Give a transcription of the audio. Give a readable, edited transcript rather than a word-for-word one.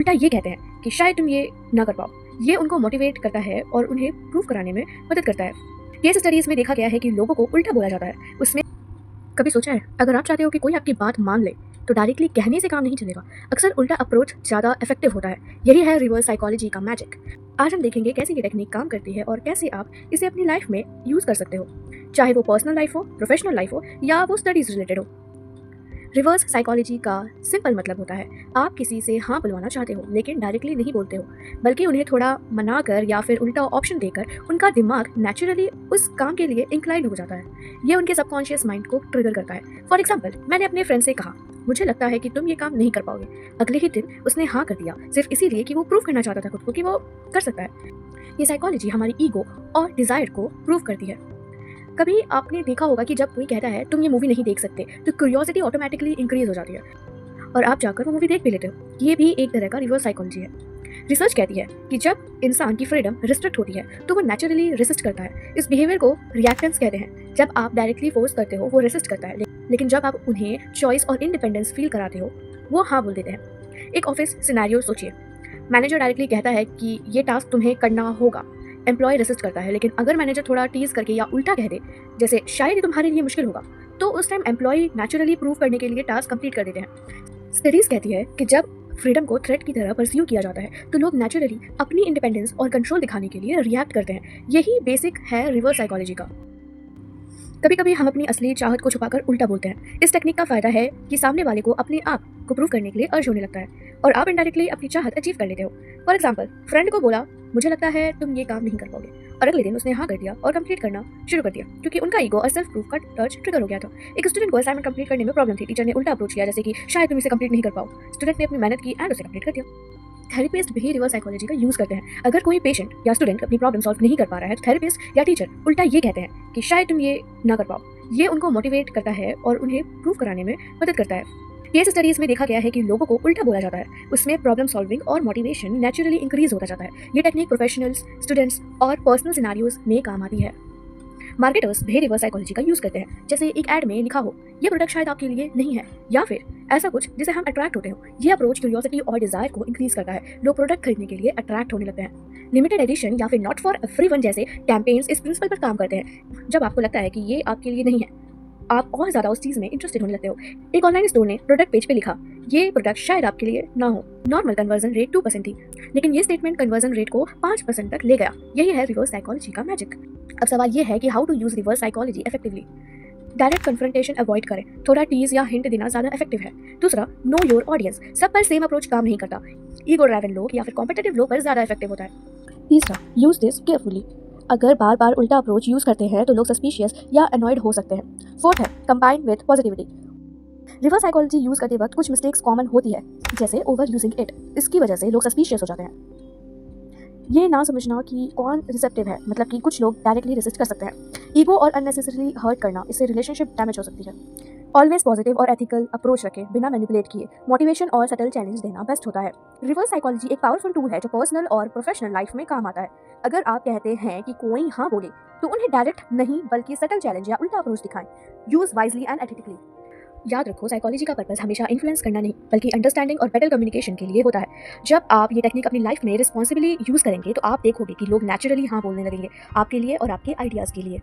उल्टा ये कहते हैं कि शायद तुम ये ना कर पाओ। ये उनको मोटिवेट करता है और उन्हें प्रूव कराने में मदद करता है। केस स्टडीज में देखा गया है कि लोगों को उल्टा बोला जाता है। उसमें कभी सोचा है, अगर आप चाहते हो कि कोई आपकी बात मान ले तो डायरेक्टली कहने से काम नहीं चलेगा। अक्सर उल्टा अप्रोच ज़्यादा इफेक्टिव होता है। यही है रिवर्स साइकोलॉजी का मैजिक। आज हम देखेंगे कैसे ये टेक्निक काम करती है और कैसे आप इसे अपनी लाइफ में यूज़ कर सकते हो, चाहे वो पर्सनल लाइफ हो, प्रोफेशनल लाइफ हो या वो स्टडीज़ रिलेटेड हो। रिवर्स साइकोलॉजी का सिंपल मतलब होता है, आप किसी से हाँ बुलवाना चाहते हो लेकिन डायरेक्टली नहीं बोलते हो, बल्कि उन्हें थोड़ा मना कर या फिर उल्टा ऑप्शन देकर उनका दिमाग नेचुरली उस काम के लिए इंक्लाइंड हो जाता है। ये उनके सबकॉन्शियस माइंड को ट्रिगर करता है। फॉर एग्जाम्पल, मैंने अपने फ्रेंड से कहा, मुझे लगता है कि तुम ये काम नहीं कर पाओगे। अगले ही दिन उसने हाँ कर दिया, सिर्फ इसीलिए कि वो प्रूव करना चाहता था खुद को कि वो कर सकता है। ये साइकोलॉजी हमारी ईगो और डिजायर को प्रूव करती है। कभी आपने देखा होगा कि जब कोई कहता है तुम ये मूवी नहीं देख सकते तो क्यूरियोसिटी ऑटोमेटिकली इंक्रीज हो जाती है और आप जाकर वो मूवी देख भी लेते हो। ये भी एक तरह का रिवर्स साइकोलॉजी है। रिसर्च कहती है कि जब इंसान की फ्रीडम रिस्ट्रिक्ट होती है तो वो नेचुरली रेसिस्ट करता है। इस बिहेवियर को रिएक्टेंस कहते हैं। जब आप डायरेक्टली फोर्स करते हो वो रेसिस्ट करता है, लेकिन जब आप उन्हें चॉइस और इंडिपेंडेंस फील कराते हो वो हाँ बोल देते हैं। एक ऑफिस सिनेरियो सोचिए, मैनेजर डायरेक्टली कहता है कि ये टास्क तुम्हें करना होगा। एम्प्लॉय रेसिस्ट करता है, लेकिन अगर मैनेजर थोड़ा टीज करके या उल्टा कह दे, जैसे शायद ये तुम्हारे लिए मुश्किल होगा, तो उस टाइम एम्प्लॉय नेचुरली प्रूव करने के लिए टास्क कंप्लीट कर देते हैं। स्टडीज कहती है कि जब फ्रीडम को थ्रेट की तरह परस्यू किया जाता है तो लोग नेचुरली अपनी इंडिपेंडेंस और कंट्रोल दिखाने के लिए रिएक्ट करते हैं। यही बेसिक है रिवर्स साइकोलॉजी का। कभी कभी हम अपनी असली चाहत को छुपाकर उल्टा बोलते हैं। इस टेक्निक का फायदा है कि सामने वाले को अपने आप को प्रूव करने के लिए अर्ज होने लगता है और आप इनडायरेक्टली अपनी चाहत अचीव कर लेते हो। फॉर एग्जाम्पल, फ्रेंड को बोला, मुझे लगता है तुम ये काम नहीं कर पाओगे, और अगले दिन उसने हाँ कर दिया और कंप्लीट करना शुरू कर दिया क्योंकि उनका ईगो और सेल्फ प्रूफ का टच ट्रिगर हो गया था। एक स्टूडेंट को असाइनमेंट कंप्लीट करने में प्रॉब्लम थी। टीचर ने उल्टा अप्रोच किया, जैसे कि शायद तुम इसे कंप्लीट नहीं कर पाओ। स्टूडेंट ने अपनी मेहनत की एंड उसे कंप्लीट कर दिया। थेरेपिस्ट भी रिवर्स साइकोलॉजी का यूज करते हैं। अगर कोई पेशेंट या स्टूडेंट अपनी प्रॉब्लम सॉल्व नहीं कर पा रहा है, थेरेपिस्ट या टीचर उल्टा ये कहते हैं कि शायद तुम ये ना कर पाओ। ये उनको मोटिवेट करता है और उन्हें प्रूव कराने में मदद करता है। केस स्टडीज में देखा गया है कि लोगों को उल्टा बोला जाता है। उसमें प्रॉब्लम सॉल्विंग और मोटिवेशन नेचुरली इंक्रीज होता जाता है। ये टेक्निक प्रोफेशनल्स, स्टूडेंट्स और पर्सनल सिनेरियोज में काम आती है। मार्केटर्स भी रिवर्स साइकोलॉजी का यूज करते हैं। जैसे एक एड में लिखा हो, ये प्रोडक्ट शायद आपके लिए नहीं है, या फिर ऐसा कुछ जिसे हम अट्रैक्ट होते हो। ये अप्रोच क्यूरियोसिटी और डिजायर को इंक्रीज करता है। लोग प्रोडक्ट खरीदने के लिए अट्रैक्ट होने लगते हैं। लिमिटेड एडिशन या फिर नॉट फॉर एवरीवन जैसे कैंपेन्स इस प्रिंसिपल पर काम करते हैं। जब आपको लगता है कि ये आपके लिए नहीं है, आप और ज्यादा उस चीज में इंटरेस्टेड होने लगते हो। एक ऑनलाइन स्टोर ने प्रोडक्ट पेज पे लिखा, ये प्रोडक्ट शायद आपके लिए ना हो। नॉर्मल कन्वर्जन रेट 2% थी, लेकिन ये स्टेटमेंट कन्वर्जन रेट को 5% तक ले गया। यही है रिवर्स साइकोलॉजी का मैजिक। अब सवाल ये है कि how to use reverse psychology effectively. Direct confrontation avoid करें, थोड़ा टीज या हिंट देना ज्यादा इफेक्टिव है। दूसरा, नो योर ऑडियंस। सब पर सेम अप्रोच काम नहीं करता। ईगो ड्राइवन लोग या फिर कॉम्पिटिटिव लोग पर ज्यादा इफेक्टिव होता है। तीसरा, यूज दिस केयरफुली। अगर बार बार उल्टा अप्रोच यूज करते हैं तो लोग सस्पिशियस या अनॉयड हो सकते हैं। फोर्थ है, combine with positivity. Reverse psychology use करते वक्त कुछ मिस्टेक्स कॉमन होती है, जैसे ओवर यूजिंग इट। इसकी वजह से लोग सस्पिशियस हो जाते हैं। ये ना समझना कि कौन रिसेप्टिव है, मतलब कि कुछ लोग डायरेक्टली रेसिस्ट कर सकते हैं। ईगो और अननेसेसरीली हर्ट करना, इससे रिलेशनशिप डैमेज हो सकती है। ऑलवेज पॉजिटिव और एथिकल अप्रोच रखें, बिना मैनिपुलेट किए। मोटिवेशन और सटल चैलेंज देना बेस्ट होता है। रिवर्स साइकोलॉजी एक पावरफुल टूल है जो पर्सनल और प्रोफेशनल लाइफ में काम आता है। अगर आप कहते हैं कि कोई हाँ बोले तो उन्हें डायरेक्ट नहीं बल्कि सटल चैलेंज या उल्टा अप्रोच दिखाएं। Use wisely and ethically. याद रखो, साइकोलॉजी का पर्पस हमेशा इन्फ्लुएंस करना नहीं बल्कि अंडरस्टैंडिंग और बेटर कम्युनिकेशन के लिए होता है। जब आप ये टेक्निक अपनी लाइफ में रिस्पॉन्सिबली यूज करेंगे तो आप देखोगे कि लोग नेचुरली हाँ बोलने लगेंगे आपके लिए और आपके आइडियाज़ के लिए।